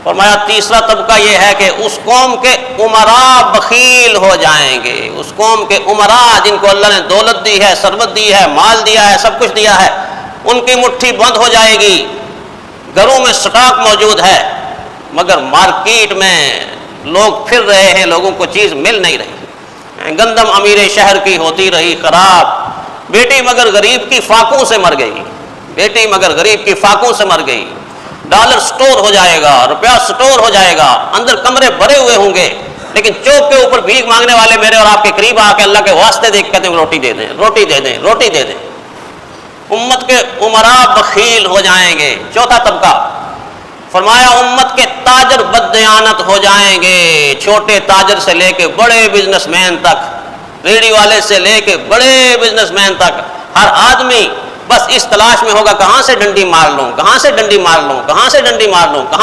فرمایا تیسرا طبقہ یہ ہے کہ اس قوم کے امراء بخیل ہو جائیں گے، اس قوم کے امراء جن کو اللہ نے دولت دی ہے، ثروت دی ہے، مال دیا ہے، سب کچھ دیا ہے، ان کی مٹھی بند ہو جائے گی، گھروں میں سٹاک موجود ہے مگر مارکیٹ میں لوگ پھر رہے ہیں، لوگوں کو چیز مل نہیں رہی، گندم امیر شہر کی ہوتی رہی خراب، بیٹی مگر غریب کی فاقوں سے مر گئی، بیٹی مگر غریب کی فاقوں سے مر گئی، ڈالر سٹور ہو جائے گا، روپیہ سٹور ہو جائے گا، اندر کمرے بھرے ہوئے ہوں گے، لیکن چوک کے اوپر بھیک مانگنے والے میرے اور آپ کے قریب آ کے اللہ کے واسطے دیکھ کہتے ہیں روٹی دے دیں، روٹی دے دیں، روٹی دے دیں۔ امت کے امراء بخیل ہو جائیں گے۔ چوتھا طبقہ فرمایا امت کے تاجر بددیانت ہو جائیں گے، چھوٹے تاجر سے لے کے بڑے بزنس مین تک، ریڑھی والے سے لے کے بڑے بزنس مین تک، ہر آدمی بس اس تلاش میں ہوگا کہاں سے ڈنڈی مار لوں، کہاں سے ڈنڈی مار لوں، کہاں سے ڈنڈی مار لوں، کہاں